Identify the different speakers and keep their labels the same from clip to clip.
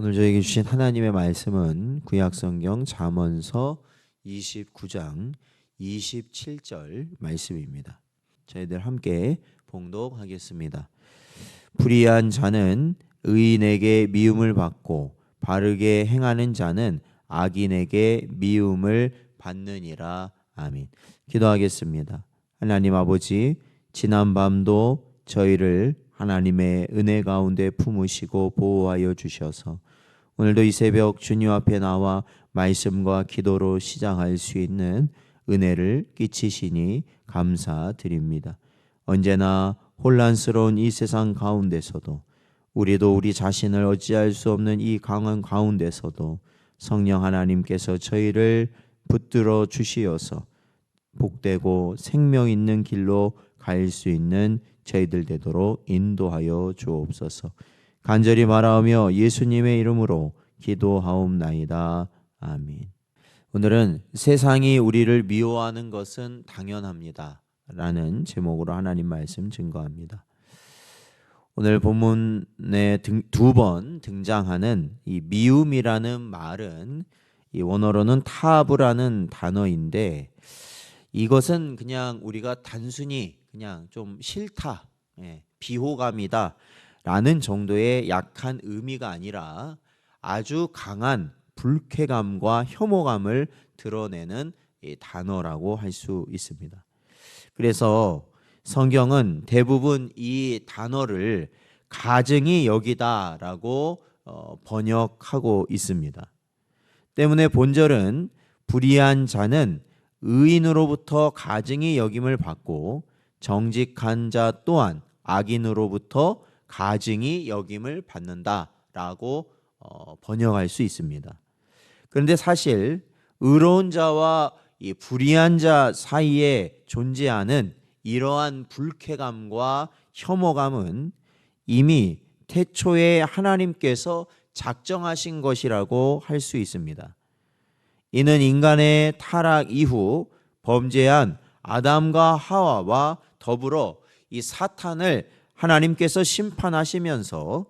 Speaker 1: 오늘 저에게 주신 하나님의 말씀은 구약성경 잠언서 29장 27절 말씀입니다. 저희들 함께 봉독하겠습니다. 불의한 자는 의인에게 미움을 받고 바르게 행하는 자는 악인에게 미움을 받느니라. 아멘. 기도하겠습니다. 하나님 아버지, 지난 밤도 저희를 하나님의 은혜 가운데 품으시고 보호하여 주셔서 오늘도 이 새벽 주님 앞에 나와 말씀과 기도로 시작할 수 있는 은혜를 끼치시니 감사드립니다. 언제나 혼란스러운 이 세상 가운데서도 우리도 우리 자신을 어찌할 수 없는 이 강한 가운데서도 성령 하나님께서 저희를 붙들어 주시어서 복되고 생명 있는 길로 갈 수 있는 저희들 되도록 인도하여 주옵소서. 간절히 말하며 예수님의 이름으로 기도하옵나이다. 아멘. 오늘은 세상이 우리를 미워하는 것은 당연합니다 라는 제목으로 하나님 말씀 증거합니다. 오늘 본문에 두 번 등장하는 이 미움이라는 말은 이 원어로는 타브라는 단어인데, 이것은 그냥 우리가 단순히 그냥 좀 싫다, 비호감이다 라는 정도의 약한 의미가 아니라 아주 강한 불쾌감과 혐오감을 드러내는 단어라고 할 수 있습니다. 그래서 성경은 대부분 이 단어를 가증히 여기다라고 번역하고 있습니다. 때문에 본절은 불의한 자는 의인으로부터 가증히 여김을 받고 정직한 자 또한 악인으로부터 가증히 여김을 받는다라고 번역할 수 있습니다. 그런데 사실 의로운 자와 이 불의한 자 사이에 존재하는 이러한 불쾌감과 혐오감은 이미 태초에 하나님께서 작정하신 것이라고 할 수 있습니다. 이는 인간의 타락 이후 범죄한 아담과 하와와 더불어 이 사탄을 하나님께서 심판하시면서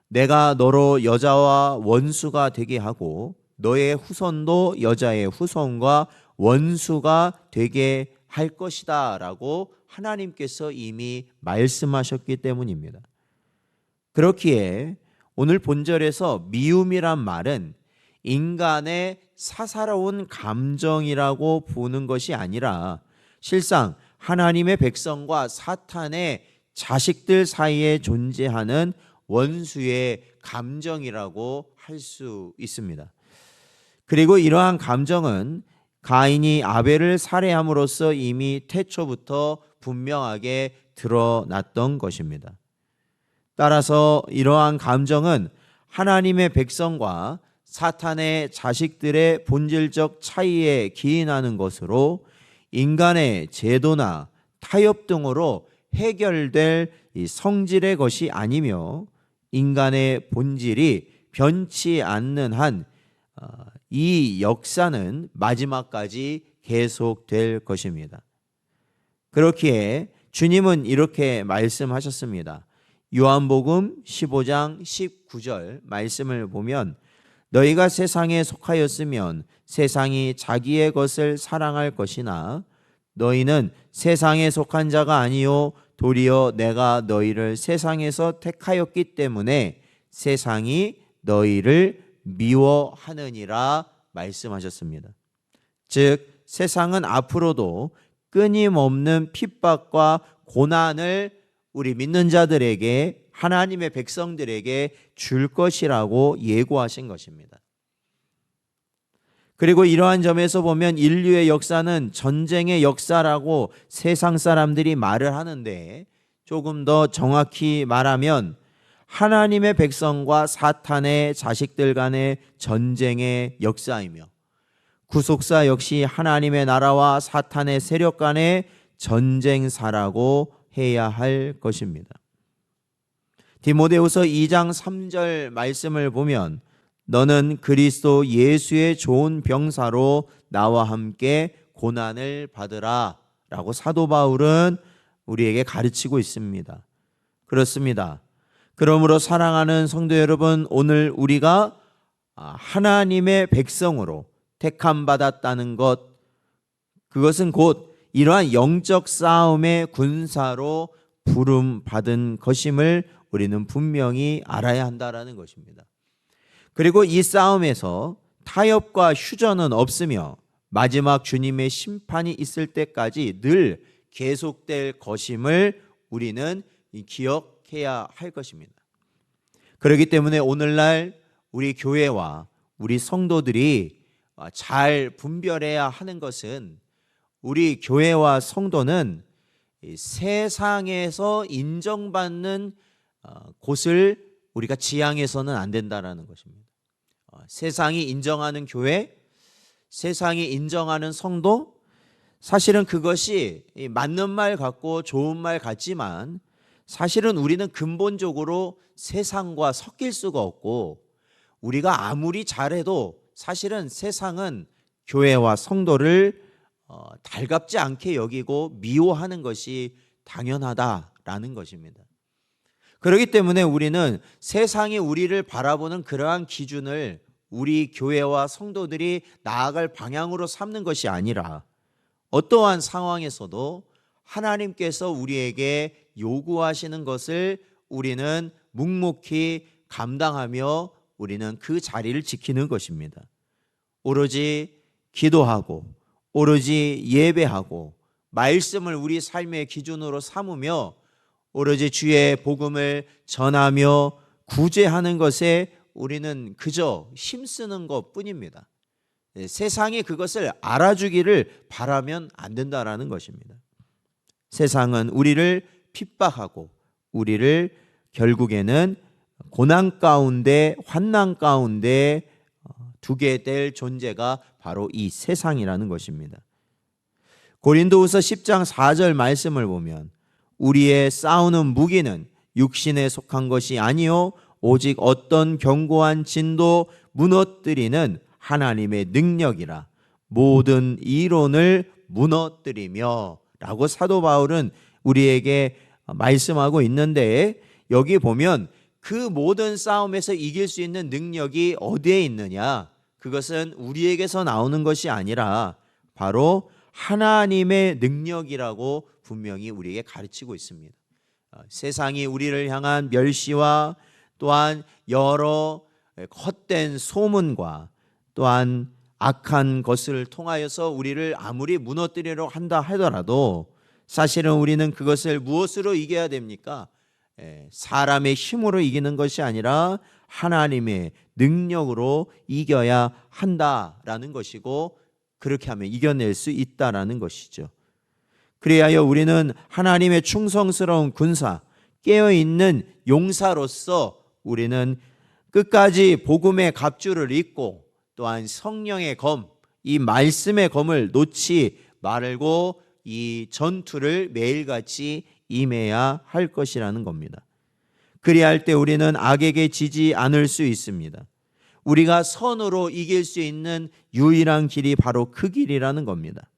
Speaker 1: 내가 너로 여자와 원수가 되게 하고 너의 후손도 여자의 후손과 원수가 되게 할 것이다 라고 하나님께서 이미 말씀하셨기 때문입니다. 그렇기에 오늘 본절에서 미움이란 말은 인간의 사사로운 감정이라고 보는 것이 아니라 실상 하나님의 백성과 사탄의 자식들 사이에 존재하는 원수의 감정이라고 할 수 있습니다. 그리고 이러한 감정은 가인이 아벨을 살해함으로써 이미 태초부터 분명하게 드러났던 것입니다. 따라서 이러한 감정은 하나님의 백성과 사탄의 자식들의 본질적 차이에 기인하는 것으로 인간의 제도나 타협 등으로 해결될 이 성질의 것이 아니며 인간의 본질이 변치 않는 한 이 역사는 마지막까지 계속될 것입니다. 그렇기에 주님은 이렇게 말씀하셨습니다. 요한복음 15장 19절 말씀을 보면 너희가 세상에 속하였으면 세상이 자기의 것을 사랑할 것이나 너희는 세상에 속한 자가 아니요 도리어 내가 너희를 세상에서 택하였기 때문에 세상이 너희를 미워하느니라 말씀하셨습니다. 즉 세상은 앞으로도 끊임없는 핍박과 고난을 우리 믿는 자들에게 하나님의 백성들에게 줄 것이라고 예고하신 것입니다. 그리고 이러한 점에서 보면 인류의 역사는 전쟁의 역사라고 세상 사람들이 말을 하는데 조금 더 정확히 말하면 하나님의 백성과 사탄의 자식들 간의 전쟁의 역사이며 구속사 역시 하나님의 나라와 사탄의 세력 간의 전쟁사라고 해야 할 것입니다. 디모데후서 2장 3절 말씀을 보면 너는 그리스도 예수의 좋은 병사로 나와 함께 고난을 받으라 라고 사도 바울은 우리에게 가르치고 있습니다. 그렇습니다. 그러므로 사랑하는 성도 여러분, 오늘 우리가 하나님의 백성으로 택함 받았다는 것, 그것은 곧 이러한 영적 싸움의 군사로 부름 받은 것임을 우리는 분명히 알아야 한다라는 것입니다. 그리고 이 싸움에서 타협과 휴전은 없으며 마지막 주님의 심판이 있을 때까지 늘 계속될 것임을 우리는 기억해야 할 것입니다. 그렇기 때문에 오늘날 우리 교회와 우리 성도들이 잘 분별해야 하는 것은, 우리 교회와 성도는 세상에서 인정받는 곳을 우리가 지향해서는 안 된다는 것입니다. 세상이 인정하는 교회, 세상이 인정하는 성도, 사실은 그것이 맞는 말 같고 좋은 말 같지만 사실은 우리는 근본적으로 세상과 섞일 수가 없고, 우리가 아무리 잘해도 사실은 세상은 교회와 성도를 달갑지 않게 여기고 미워하는 것이 당연하다라는 것입니다. 그렇기 때문에 우리는 세상이 우리를 바라보는 그러한 기준을 우리 교회와 성도들이 나아갈 방향으로 삼는 것이 아니라, 어떠한 상황에서도 하나님께서 우리에게 요구하시는 것을 우리는 묵묵히 감당하며 우리는 그 자리를 지키는 것입니다. 오로지 기도하고, 오로지 예배하고, 말씀을 우리 삶의 기준으로 삼으며 오로지 주의 복음을 전하며 구제하는 것에 우리는 그저 힘쓰는 것뿐입니다. 세상이 그것을 알아주기를 바라면 안 된다라는 것입니다. 세상은 우리를 핍박하고 우리를 결국에는 고난 가운데, 환난 가운데 두게 될 존재가 바로 이 세상이라는 것입니다. 고린도후서 10장 4절 말씀을 보면, 우리의 싸우는 무기는 육신에 속한 것이 아니요 오직 어떤 견고한 진도 무너뜨리는 하나님의 능력이라, 모든 이론을 무너뜨리며 라고 사도 바울은 우리에게 말씀하고 있는데, 여기 보면 그 모든 싸움에서 이길 수 있는 능력이 어디에 있느냐? 그것은 우리에게서 나오는 것이 아니라 바로 하나님의 능력이라고 분명히 우리에게 가르치고 있습니다. 세상이 우리를 향한 멸시와 또한 여러 헛된 소문과 또한 악한 것을 통하여서 우리를 아무리 무너뜨리려 한다 하더라도 사실은 우리는 그것을 무엇으로 이겨야 됩니까? 사람의 힘으로 이기는 것이 아니라 하나님의 능력으로 이겨야 한다라는 것이고, 그렇게 하면 이겨낼 수 있다라는 것이죠. 그리하여 우리는 하나님의 충성스러운 군사, 깨어있는 용사로서 우리는 끝까지 복음의 갑주를 입고 또한 성령의 검, 이 말씀의 검을 놓지 말고 이 전투를 매일같이 임해야 할 것이라는 겁니다. 그리할 때 우리는 악에게 지지 않을 수 있습니다. 우리가 선으로 이길 수 있는 유일한 길이 바로 그 길이라는 겁니다.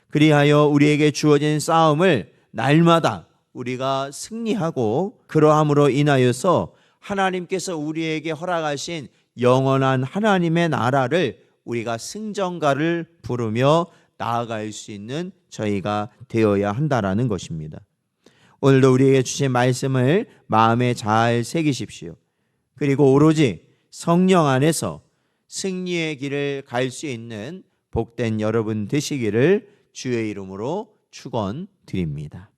Speaker 1: 그리하여 우리에게 주어진 싸움을 날마다 우리가 승리하고, 그러함으로 인하여서 하나님께서 우리에게 허락하신 영원한 하나님의 나라를 우리가 승전가를 부르며 나아갈 수 있는 저희가 되어야 한다라는 것입니다. 오늘도 우리에게 주신 말씀을 마음에 잘 새기십시오. 그리고 오로지 성령 안에서 승리의 길을 갈 수 있는 복된 여러분 되시기를 주의 이름으로 축원드립니다.